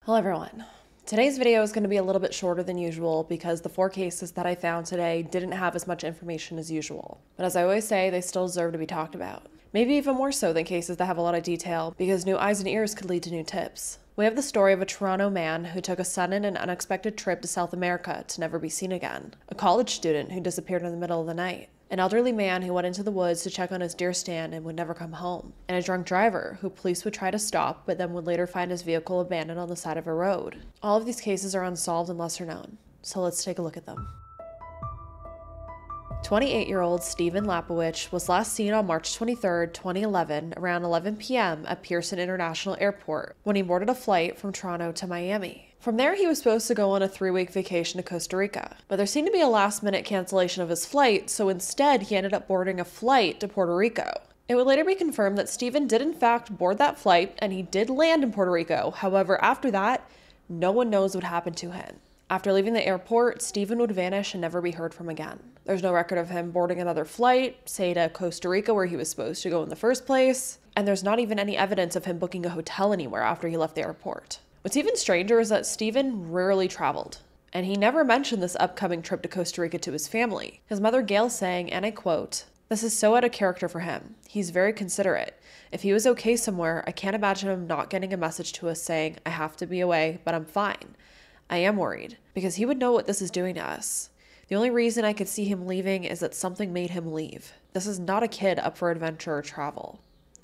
Hello everyone. Today's video is going to be a little bit shorter than usual because the 4 cases that I found today didn't have as much information as usual. But as I always say, they still deserve to be talked about. Maybe even more so than cases that have a lot of detail, because new eyes and ears could lead to new tips. We have the story of a Toronto man who took a sudden and unexpected trip to South America to never be seen again. A college student who disappeared in the middle of the night. An elderly man who went into the woods to check on his deer stand and would never come home. And a drunk driver who police would try to stop but then would later find his vehicle abandoned on the side of a road. All of these cases are unsolved and lesser known, so let's take a look at them. 28-year-old Stephen Lapowich was last seen on March 23, 2011, around 11 p.m. at Pearson International Airport when he boarded a flight from Toronto to Miami. From there, he was supposed to go on a 3-week vacation to Costa Rica, but there seemed to be a last-minute cancellation of his flight, so instead he ended up boarding a flight to Puerto Rico. It would later be confirmed that Stephen did in fact board that flight, and he did land in Puerto Rico. However, after that, no one knows what happened to him. After leaving the airport, Stephen would vanish and never be heard from again. There's no record of him boarding another flight, say to Costa Rica where he was supposed to go in the first place, and there's not even any evidence of him booking a hotel anywhere after he left the airport. What's even stranger is that Stephen rarely traveled, and he never mentioned this upcoming trip to Costa Rica to his family. His mother Gail saying, and I quote, "This is so out of character for him. He's very considerate. If he was okay somewhere, I can't imagine him not getting a message to us saying, I have to be away, but I'm fine. I am worried, because he would know what this is doing to us. The only reason I could see him leaving is that something made him leave. This is not a kid up for adventure or travel."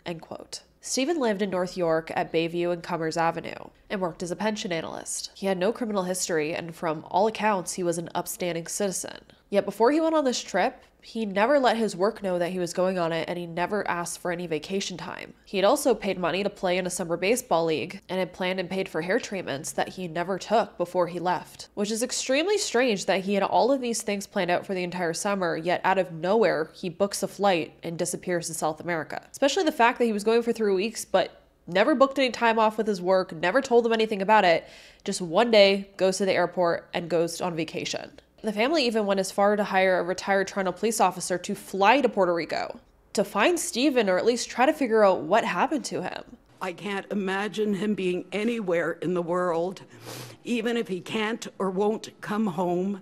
End quote. Stephen lived in North York at Bayview and Commerce Avenue and worked as a pension analyst. He had no criminal history, and from all accounts, he was an upstanding citizen. Yet before he went on this trip, he never let his work know that he was going on it, and he never asked for any vacation time. He had also paid money to play in a summer baseball league and had planned and paid for hair treatments that he never took before he left, which is extremely strange that he had all of these things planned out for the entire summer, yet out of nowhere, he books a flight and disappears to South America. Especially the fact that he was going for 3 weeks, but never booked any time off with his work, never told them anything about it, just one day goes to the airport and goes on vacation. The family even went as far to hire a retired Toronto police officer to fly to Puerto Rico to find Stephen, or at least try to figure out what happened to him. I can't imagine him being anywhere in the world, even if he can't or won't come home,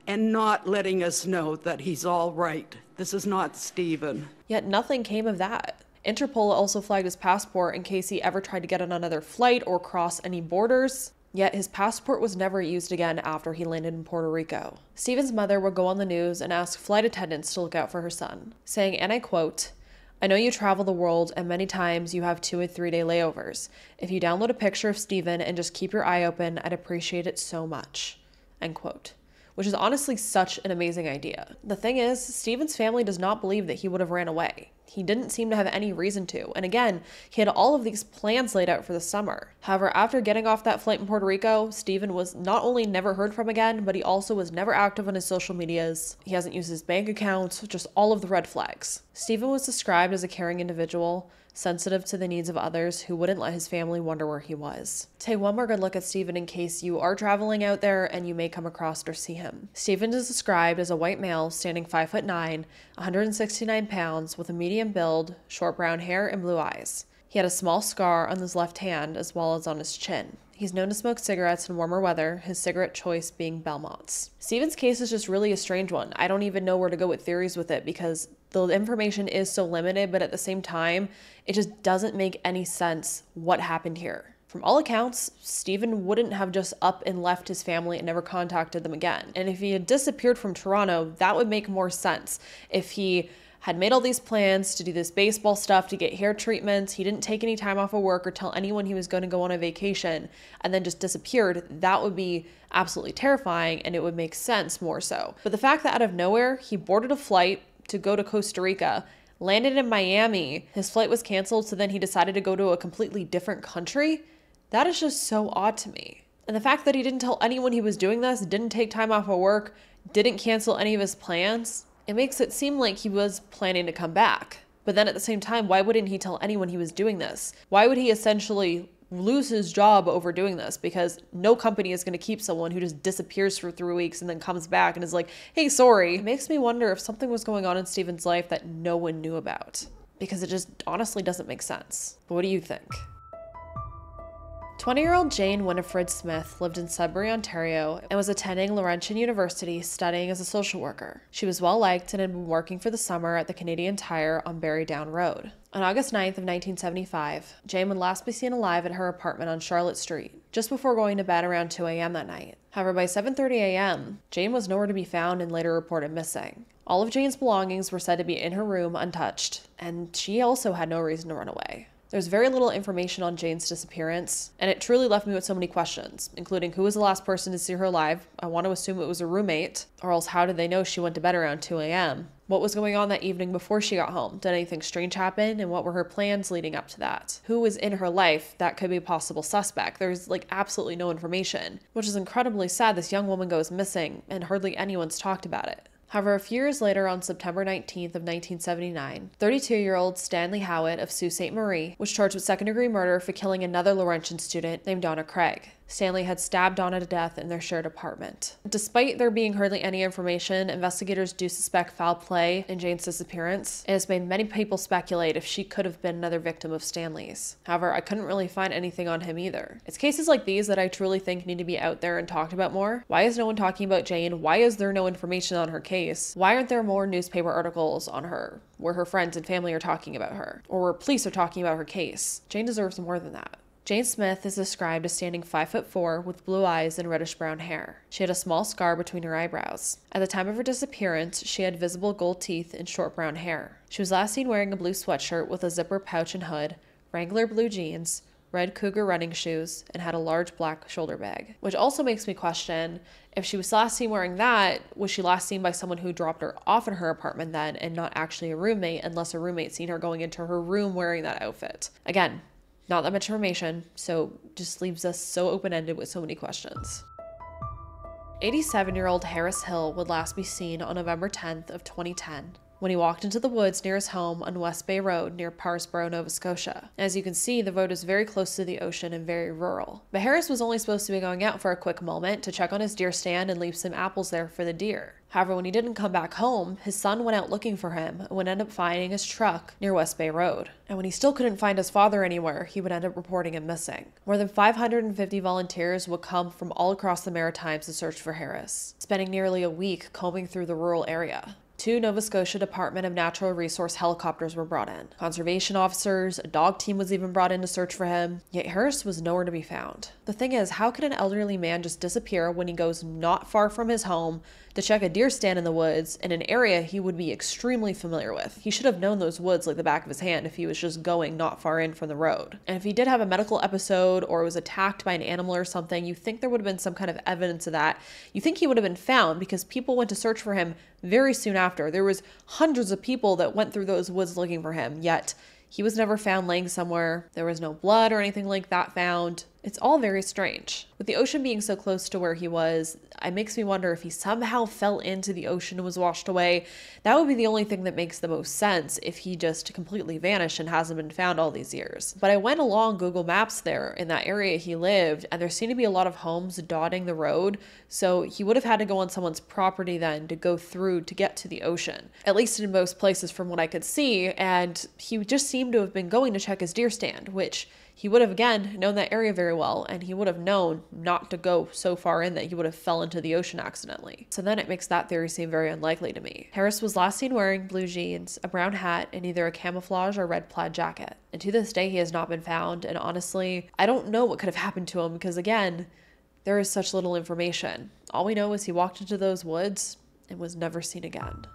and not letting us know that he's all right. This is not Stephen. Yet nothing came of that. Interpol also flagged his passport in case he ever tried to get on another flight or cross any borders. Yet his passport was never used again after he landed in Puerto Rico. Stephen's mother would go on the news and ask flight attendants to look out for her son, saying, and I quote, "I know you travel the world and many times you have 2 and 3 day layovers. If you download a picture of Stephen and just keep your eye open, I'd appreciate it so much." End quote. Which is honestly such an amazing idea. The thing is, Stephen's family does not believe that he would have ran away. He didn't seem to have any reason to, and again, he had all of these plans laid out for the summer. However, after getting off that flight in Puerto Rico, Stephen was not only never heard from again, but he also was never active on his social medias. He hasn't used his bank account, just all of the red flags. Stephen was described as a caring individual, sensitive to the needs of others, who wouldn't let his family wonder where he was. Take one more good look at Stephen in case you are traveling out there and you may come across or see him. Stephen is described as a white male standing 5'9", 169 pounds, with a medium build, short brown hair, and blue eyes. He had a small scar on his left hand as well as on his chin. He's known to smoke cigarettes in warmer weather, his cigarette choice being Belmonts. Stephen's case is just really a strange one. I don't even know where to go with theories with it because the information is so limited, but at the same time, it just doesn't make any sense what happened here. From all accounts, Stephen wouldn't have just up and left his family and never contacted them again. And if he had disappeared from Toronto, that would make more sense. If he had made all these plans to do this baseball stuff, to get hair treatments, he didn't take any time off of work or tell anyone he was going to go on a vacation, and then just disappeared, that would be absolutely terrifying, and it would make sense more so. But the fact that out of nowhere, he boarded a flight to go to Costa Rica, landed in Miami, his flight was canceled, so then he decided to go to a completely different country, that is just so odd to me. And the fact that he didn't tell anyone he was doing this, didn't take time off of work, didn't cancel any of his plans, it makes it seem like he was planning to come back. But then at the same time, why wouldn't he tell anyone he was doing this? Why would he essentially lose his job over doing this? Because no company is going to keep someone who just disappears for 3 weeks and then comes back and is like, hey, sorry. It makes me wonder if something was going on in Stephen's life that no one knew about, because it just honestly doesn't make sense. But what do you think? 20-year-old Jane Winifred Smith lived in Sudbury, Ontario, and was attending Laurentian University studying as a social worker. She was well-liked and had been working for the summer at the Canadian Tire on Barry Down Road. On August 9th of 1975, Jane would last be seen alive at her apartment on Charlotte Street, just before going to bed around 2 a.m. that night. However, by 7:30 a.m., Jane was nowhere to be found and later reported missing. All of Jane's belongings were said to be in her room untouched, and she also had no reason to run away. There's very little information on Jane's disappearance, and it truly left me with so many questions, including who was the last person to see her alive. I want to assume it was a roommate, or else how did they know she went to bed around 2 a.m.? What was going on that evening before she got home? Did anything strange happen, and what were her plans leading up to that? Who was in her life that could be a possible suspect? There's absolutely no information, which is incredibly sad. This young woman goes missing, and hardly anyone's talked about it. However, a few years later, on September 19th of 1979, 32-year-old Stanley Howitt of Sault Ste. Marie was charged with second-degree murder for killing another Laurentian student named Donna Craig. Stanley had stabbed Donna to death in their shared apartment. Despite there being hardly any information, investigators do suspect foul play in Jane's disappearance. It has made many people speculate if she could have been another victim of Stanley's. However, I couldn't really find anything on him either. It's cases like these that I truly think need to be out there and talked about more. Why is no one talking about Jane? Why is there no information on her case? Why aren't there more newspaper articles on her, where her friends and family are talking about her, or where police are talking about her case? Jane deserves more than that. Jane Smith is described as standing 5'4" with blue eyes and reddish-brown hair. She had a small scar between her eyebrows. At the time of her disappearance, she had visible gold teeth and short brown hair. She was last seen wearing a blue sweatshirt with a zipper pouch and hood, Wrangler blue jeans, red Cougar running shoes, and had a large black shoulder bag. Which also makes me question, if she was last seen wearing that, was she last seen by someone who dropped her off in her apartment then and not actually a roommate, unless a roommate seen her going into her room wearing that outfit? Again, not that much information, so just leaves us so open-ended with so many questions. 87-year-old Harris Hill would last be seen on November 10th of 2010 when he walked into the woods near his home on West Bay Road near Parrsboro, Nova Scotia. As you can see, the road is very close to the ocean and very rural. But Harris was only supposed to be going out for a quick moment to check on his deer stand and leave some apples there for the deer. However, when he didn't come back home, his son went out looking for him and would end up finding his truck near West Bay Road. And when he still couldn't find his father anywhere, he would end up reporting him missing. More than 550 volunteers would come from all across the Maritimes to search for Harris, spending nearly a week combing through the rural area. 2 Nova Scotia Department of Natural Resource helicopters were brought in. Conservation officers, a dog team was even brought in to search for him, yet Harris was nowhere to be found. The thing is, how could an elderly man just disappear when he goes not far from his home to check a deer stand in the woods in an area he would be extremely familiar with? He should have known those woods like the back of his hand if he was just going not far in from the road. And if he did have a medical episode or was attacked by an animal or something, you think there would have been some kind of evidence of that. You think he would have been found because people went to search for him very soon after. There was hundreds of people that went through those woods looking for him, yet he was never found laying somewhere. There was no blood or anything like that found. It's all very strange. With the ocean being so close to where he was, it makes me wonder if he somehow fell into the ocean and was washed away. That would be the only thing that makes the most sense if he just completely vanished and hasn't been found all these years. But I went along Google Maps there in that area he lived, and there seemed to be a lot of homes dotting the road, so he would have had to go on someone's property then to go through to get to the ocean, at least in most places from what I could see, and he just seemed to have been going to check his deer stand, which he would have, again, known that area very well, and he would have known not to go so far in that he would have fell into the ocean accidentally. So then it makes that theory seem very unlikely to me. Harris was last seen wearing blue jeans, a brown hat, and either a camouflage or red plaid jacket. And to this day, he has not been found, and honestly, I don't know what could have happened to him because, again, there is such little information. All we know is he walked into those woods and was never seen again.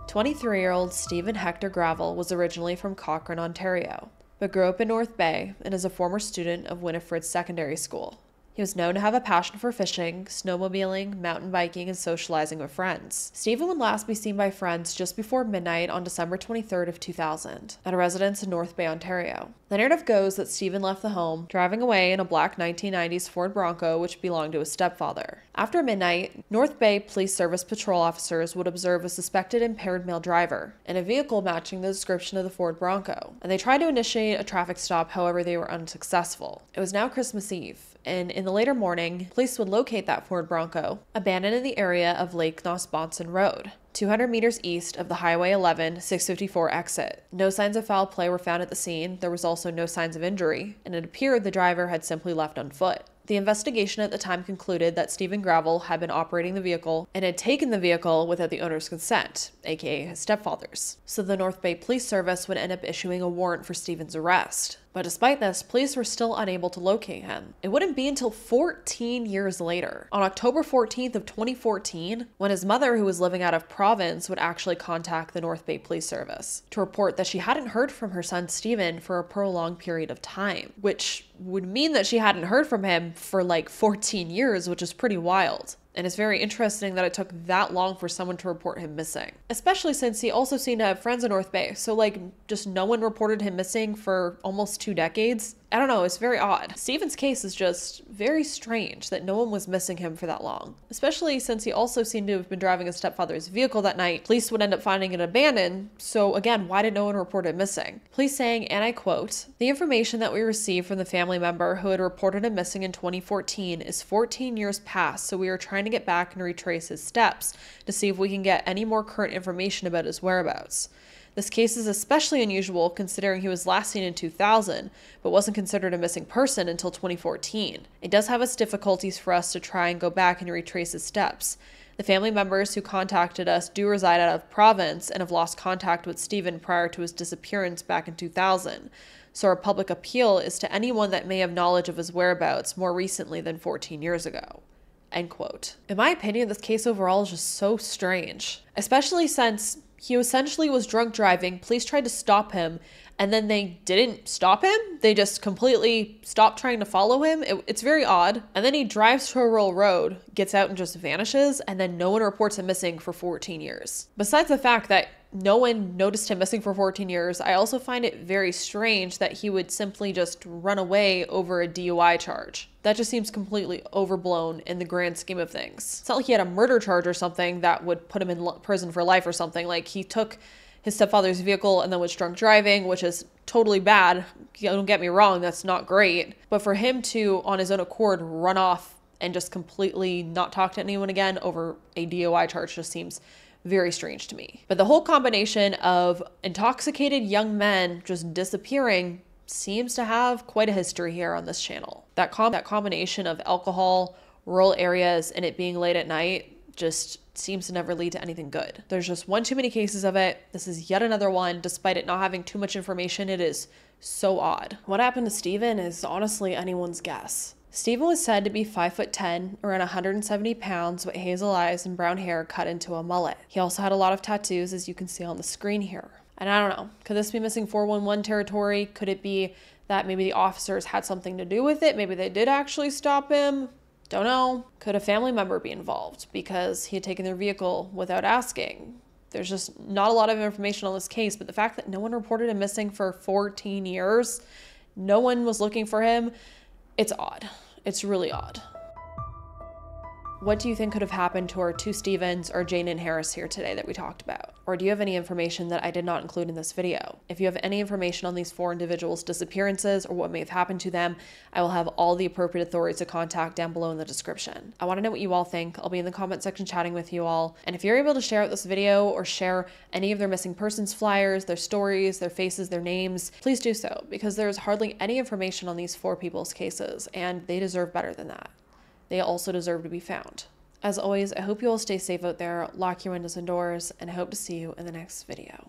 23-year-old Steven Hector Gravel was originally from Cochrane, Ontario, but grew up in North Bay and is a former student of Winifred Secondary School. He was known to have a passion for fishing, snowmobiling, mountain biking, and socializing with friends. Stephen would last be seen by friends just before midnight on December 23rd of 2000 at a residence in North Bay, Ontario. The narrative goes that Stephen left the home, driving away in a black 1990s Ford Bronco which belonged to his stepfather. After midnight, North Bay Police Service patrol officers would observe a suspected impaired male driver in a vehicle matching the description of the Ford Bronco, and they tried to initiate a traffic stop, however they were unsuccessful. It was now Christmas Eve, and in the later morning, police would locate that Ford Bronco, abandoned in the area of Lake Nosbonson Road. 200 meters east of the Highway 11 654 exit. No signs of foul play were found at the scene. There was also no signs of injury, and it appeared the driver had simply left on foot. The investigation at the time concluded that Steven Gravel had been operating the vehicle and had taken the vehicle without the owner's consent, aka his stepfather's. So the North Bay Police Service would end up issuing a warrant for Steven's arrest. But despite this, police were still unable to locate him. It wouldn't be until 14 years later, on October 14th of 2014, when his mother, who was living out of province, would actually contact the North Bay Police Service to report that she hadn't heard from her son Steven for a prolonged period of time, which would mean that she hadn't heard from him for like 14 years, which is pretty wild. And it's very interesting that it took that long for someone to report him missing, especially since he also seemed to have friends in North Bay. So like just no one reported him missing for almost 2 decades. I don't know, it's very odd. Steven's case is just very strange that no one was missing him for that long, especially since he also seemed to have been driving his stepfather's vehicle that night. Police would end up finding it abandoned. So again, why did no one report him missing? Police saying, and I quote, "The information that we received from the family member who had reported him missing in 2014 is 14 years past, so we are trying to get back and retrace his steps to see if we can get any more current information about his whereabouts. This case is especially unusual considering he was last seen in 2000, but wasn't considered a missing person until 2014. It does have its difficulties for us to try and go back and retrace his steps. The family members who contacted us do reside out of province and have lost contact with Steven prior to his disappearance back in 2000. So our public appeal is to anyone that may have knowledge of his whereabouts more recently than 14 years ago." End quote. In my opinion, this case overall is just so strange, especially since he essentially was drunk driving. Police tried to stop him, and then they didn't stop him. They just completely stopped trying to follow him. It's very odd. And then he drives to a rural road, gets out and just vanishes, and then no one reports him missing for 14 years. Besides the fact that no one noticed him missing for 14 years, I also find it very strange that he would simply just run away over a DUI charge. That just seems completely overblown in the grand scheme of things. It's not like he had a murder charge or something that would put him in prison for life or something. Like, he took his stepfather's vehicle and then was drunk driving, which is totally bad. Don't get me wrong, that's not great. But for him to, on his own accord, run off and just completely not talk to anyone again over a DUI charge just seems very strange to me. But the whole combination of intoxicated young men just disappearing seems to have quite a history here on this channel. That combination of alcohol, rural areas, and it being late at night just seems to never lead to anything good. There's just one too many cases of it. This is yet another one. Despite it not having too much information, it is so odd. What happened to Steven is honestly anyone's guess. Steven was said to be 5'10", around 170 pounds, with hazel eyes and brown hair cut into a mullet. He also had a lot of tattoos, as you can see on the screen here. And I don't know, could this be missing 411 territory? Could it be that maybe the officers had something to do with it? Maybe they did actually stop him? Don't know. Could a family member be involved because he had taken their vehicle without asking? There's just not a lot of information on this case, but the fact that no one reported him missing for 14 years, no one was looking for him, it's odd. It's really odd. What do you think could have happened to our two Stevens or Jane and Harris here today that we talked about? Or do you have any information that I did not include in this video? If you have any information on these 4 individuals' disappearances or what may have happened to them, I will have all the appropriate authorities to contact down below in the description. I want to know what you all think. I'll be in the comment section chatting with you all. And if you're able to share out this video or share any of their missing persons flyers, their stories, their faces, their names, please do so, because there's hardly any information on these 4 people's cases, and they deserve better than that. They also deserve to be found. As always, I hope you all stay safe out there, lock your windows and doors, and I hope to see you in the next video.